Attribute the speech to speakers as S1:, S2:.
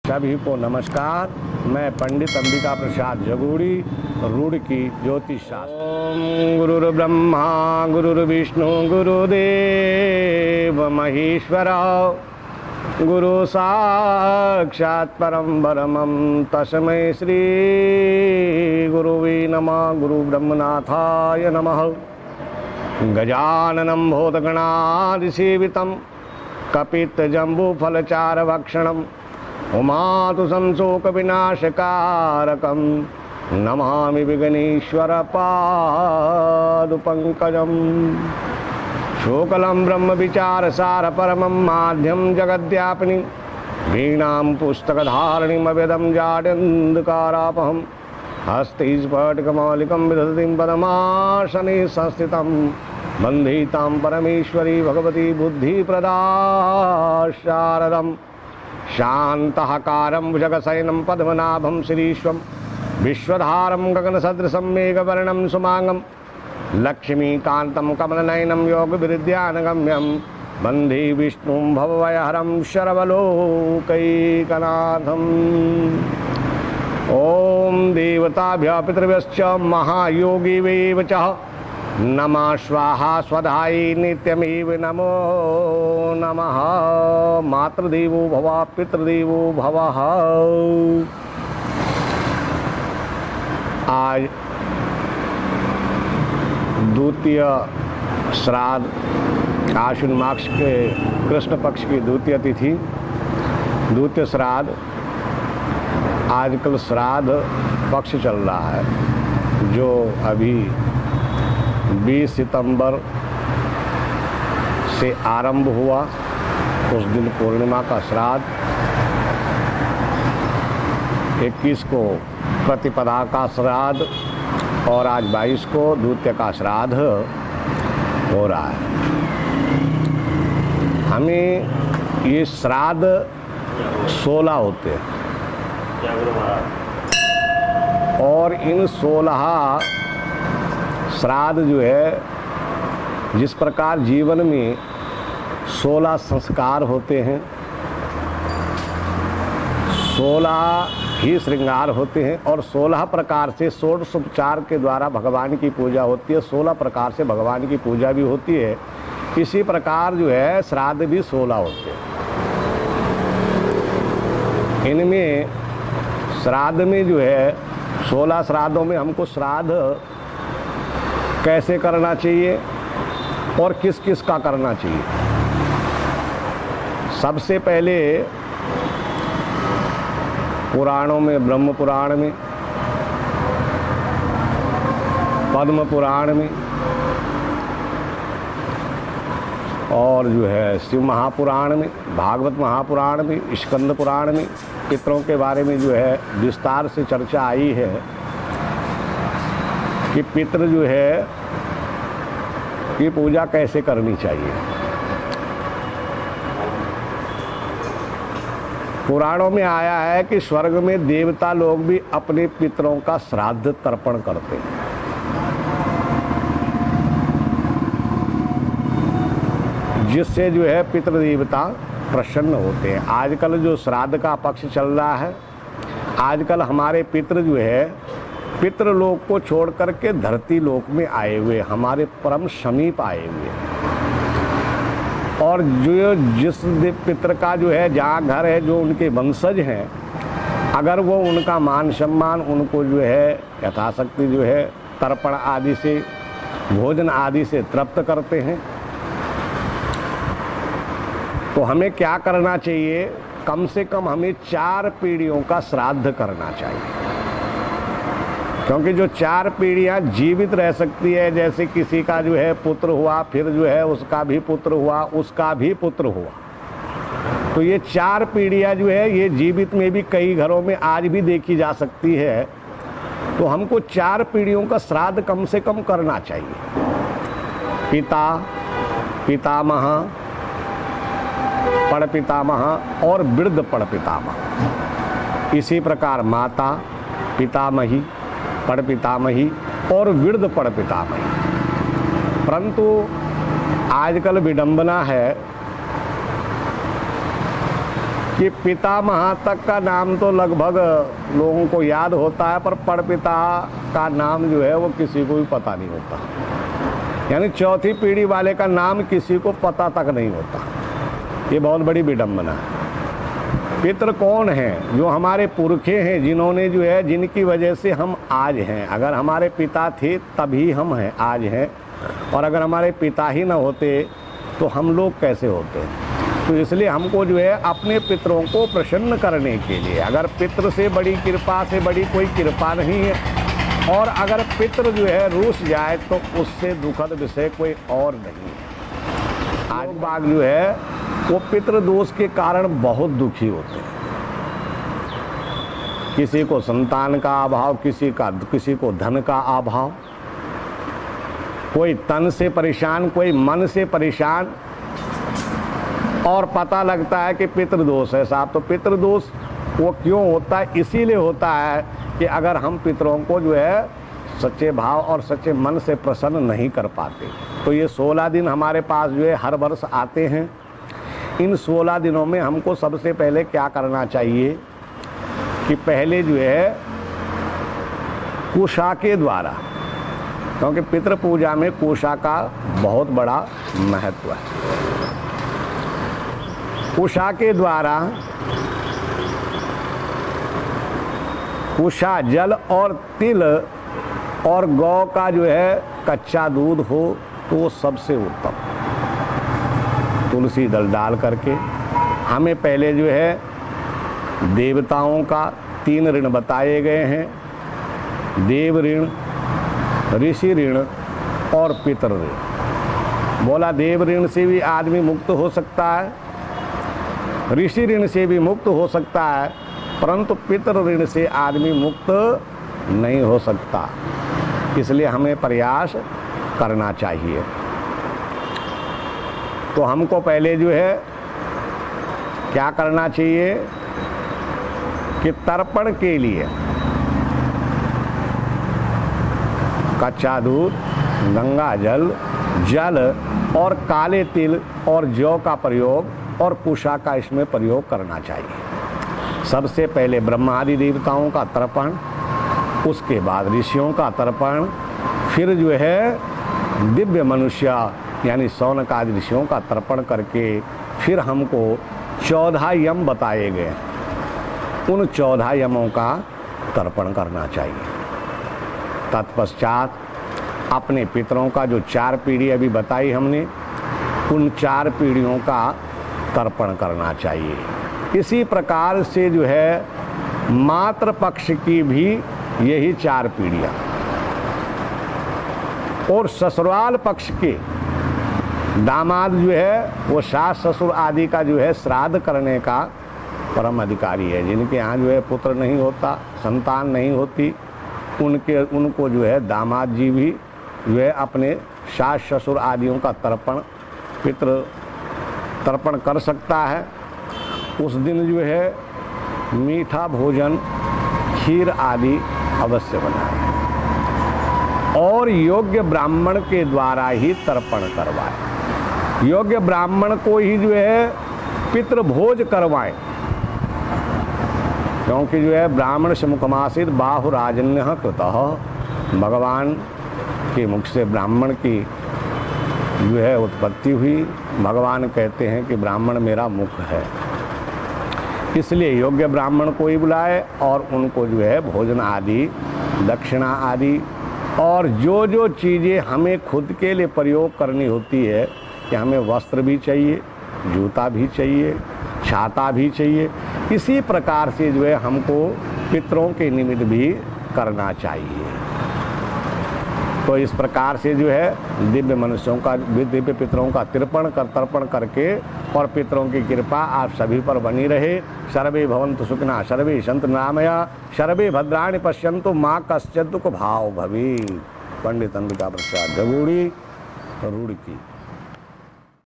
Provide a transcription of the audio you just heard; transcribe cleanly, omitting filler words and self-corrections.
S1: सभी को नमस्कार। मैं पंडित अंबिका प्रसाद जगूड़ी, रूड़की ज्योतिष शास्त्र। ओम गुरुर्ब्रह्मा गुरुर्विष्णु गुरुदेव महेश्वर, गुरु साक्षात् परं ब्रह्मं तस्मै श्री गुरुवे नमः। गुरु ब्रह्मनाथाय नमः। गजाननं भूतगणादिसेवितं कपित्थजम्बूफलचारभक्षणं उमातुसं शोकविनाशकारकं नमामि विघ्नेश्वरपादपङ्कजम्। शुक्लं ब्रह्मविचारसारपरमं माध्यं जगद्व्यापिनीं वीणां पुस्तकधारिणीमवेदं जाड्यन्धकारापहं हस्ते स्फटिकमौलिकं विदधतीं पद्मासने संस्थितं वन्दे तां परमेश्वरी भगवती बुद्धिप्रदा शारदम्। शान्तःकारं भुजगशयनं पद्मनाभं श्रीश्वं विश्वधारं गगनसदृशं मेघवर्णं सुमांगं लक्ष्मीकान्तं कमलनयनं योगविद्यानगम्यं वन्दे विष्णुं भवभयहरं शर्वलोकैकनाथम्। ॐ देवताभ्यः पितृभ्यश्च महायोगिवेव च नमः स्वाहा स्वधायै नित्यमेव नमो नमः। मातृदेवो भव पितृदेवो भव। आज द्वितीय श्राद्ध, आश्विन मास के कृष्ण पक्ष की द्वितीय तिथि, द्वितीय श्राद्ध। आजकल श्राद्ध पक्ष चल रहा है जो अभी 20 सितंबर से आरंभ हुआ। उस दिन पूर्णिमा का श्राद्ध, 21 को प्रतिपदा का श्राद्ध और आज 22 को द्वितीय का श्राद्ध हो रहा है। हमें ये श्राद्ध 16 होते हैं और इन 16 श्राद्ध जो है, जिस प्रकार जीवन में 16 संस्कार होते हैं, 16 ही श्रृंगार होते हैं और 16 प्रकार से षोडशोपचार के द्वारा भगवान की पूजा होती है। 16 प्रकार से भगवान की पूजा भी होती है। इसी प्रकार जो है श्राद्ध भी 16 होते हैं। इनमें श्राद्ध में जो है 16 श्राद्धों में हमको श्राद्ध कैसे करना चाहिए और किस किस का करना चाहिए। सबसे पहले पुराणों में, ब्रह्म पुराण में, पद्म पुराण में और जो है शिव महापुराण में, भागवत महापुराण में, स्कंद पुराण में पितरों के बारे में जो है विस्तार से चर्चा आई है कि पितृ जो है की पूजा कैसे करनी चाहिए। पुराणों में आया है कि स्वर्ग में देवता लोग भी अपने पितरों का श्राद्ध तर्पण करते हैं, जिससे जो है पितृदेवता प्रसन्न होते हैं। आजकल जो श्राद्ध का पक्ष चल रहा है, आजकल हमारे पितृ जो है पितृलोक को छोड़ करके धरती लोक में आए हुए, हमारे परम समीप आए हुए। और जो जिस पितृ का जो है जहाँ घर है, जो उनके वंशज हैं, अगर वो उनका मान सम्मान उनको जो है यथाशक्ति जो है तर्पण आदि से, भोजन आदि से तृप्त करते हैं, तो हमें क्या करना चाहिए? कम से कम हमें 4 पीढ़ियों का श्राद्ध करना चाहिए, क्योंकि जो 4 पीढ़ियां जीवित रह सकती है, जैसे किसी का जो है पुत्र हुआ, फिर जो है उसका भी पुत्र हुआ, उसका भी पुत्र हुआ, तो ये 4 पीढ़ियां जो है ये जीवित में भी कई घरों में आज भी देखी जा सकती है। तो हमको 4 पीढ़ियों का श्राद्ध कम से कम करना चाहिए। पिता, पितामह, पड़पितामह और वृद्ध पड़पितामह। इसी प्रकार माता, पितामही, पड़पितामही और वृद्ध पड़पितामही। परंतु आजकल विडंबना है कि पितामह तक का नाम तो लगभग लोगों को याद होता है, पर परपिता का नाम जो है वो किसी को भी पता नहीं होता। यानी चौथी पीढ़ी वाले का नाम किसी को पता तक नहीं होता। ये बहुत बड़ी विडंबना है। पितृ कौन हैं? जो हमारे पुरखे हैं, जिन्होंने जो है, जिनकी वजह से हम आज हैं। अगर हमारे पिता थे तभी हम हैं, आज हैं, और अगर हमारे पिता ही न होते तो हम लोग कैसे होते। तो इसलिए हमको जो है अपने पितरों को प्रसन्न करने के लिए, अगर पितृ से बड़ी कृपा से बड़ी कोई कृपा नहीं है, और अगर पितृ जो है रूठ जाए तो उससे दुखद विषय कोई और नहीं है। आज बाग जो है वो पितृ दोष के कारण बहुत दुखी होते हैं। किसी को संतान का अभाव, किसी को धन का अभाव, कोई तन से परेशान, कोई मन से परेशान, और पता लगता है कि पितृदोष है साहब। तो पितृदोष वो क्यों होता है? इसीलिए होता है कि अगर हम पितरों को जो है सच्चे भाव और सच्चे मन से प्रसन्न नहीं कर पाते। तो ये 16 दिन हमारे पास जो है हर वर्ष आते हैं। इन 16 दिनों में हमको सबसे पहले क्या करना चाहिए कि पहले जो है कुशा के द्वारा, क्योंकि पितृ पूजा में कुशा का बहुत बड़ा महत्व है। कुशा के द्वारा कुशा जल और तिल और गौ का जो है कच्चा दूध हो तो वो सबसे उत्तम। तुलसी दल डाल करके हमें पहले जो है देवताओं का 3 ऋण बताए गए हैं, देव ऋण, ऋषि ऋण और पितृ ऋण। बोला देव ऋण से भी आदमी मुक्त हो सकता है, ऋषि ऋण से भी मुक्त हो सकता है, परंतु पितृ ऋण से आदमी मुक्त नहीं हो सकता। इसलिए हमें प्रयास करना चाहिए। तो हमको पहले जो है क्या करना चाहिए कि तर्पण के लिए कच्चा दूध, गंगा जल, जल और काले तिल और जौ का प्रयोग और कुशा का इसमें प्रयोग करना चाहिए। सबसे पहले ब्रह्मादि देवताओं का तर्पण, उसके बाद ऋषियों का तर्पण, फिर जो है दिव्य मनुष्य यानी शौनक आदि ऋषियों का तर्पण करके फिर हमको 14 यम बताए गए, उन 14 यमों का तर्पण करना चाहिए। तत्पश्चात अपने पितरों का जो 4 पीढ़ी अभी बताई हमने, उन 4 पीढ़ियों का तर्पण करना चाहिए। इसी प्रकार से जो है मातृ पक्ष की भी यही 4 पीढ़ियाँ, और ससुराल पक्ष के दामाद जो है वो सास ससुर आदि का जो है श्राद्ध करने का परम अधिकारी है। जिनके यहाँ जो है पुत्र नहीं होता, संतान नहीं होती, उनको जो है दामाद जी भी जो है अपने सास ससुर आदियों का पितृ तर्पण कर सकता है। उस दिन जो है मीठा भोजन, खीर आदि अवश्य बनाए और योग्य ब्राह्मण के द्वारा ही तर्पण करवाए। योग्य ब्राह्मण को ही जो है पितृ भोज करवाएं, क्योंकि जो है ब्राह्मण से मुखमासित बाहुराजन्य कृतः, भगवान के मुख से ब्राह्मण की जो है उत्पत्ति हुई। भगवान कहते हैं कि ब्राह्मण मेरा मुख है, इसलिए योग्य ब्राह्मण को ही बुलाए और उनको जो है भोजन आदि, दक्षिणा आदि और जो जो चीज़ें हमें खुद के लिए प्रयोग करनी होती है कि हमें वस्त्र भी चाहिए, जूता भी चाहिए, छाता भी चाहिए, इसी प्रकार से जो है हमको पितरों के निमित्त भी करना चाहिए। तो इस प्रकार से जो है दिव्य मनुष्यों का, दिव्य पितरों का तर्पण करके और पितरों की कृपा आप सभी पर बनी रहे। सर्वे भवन्तु सुखिनः, सर्वे सन्तु निरामया, सर्वे भद्राणि पश्यन्तु, माँ कश्चित् दुःख भाव भवेत्। पंडित अंबिका प्रसाद जगूड़ी, रूड़की।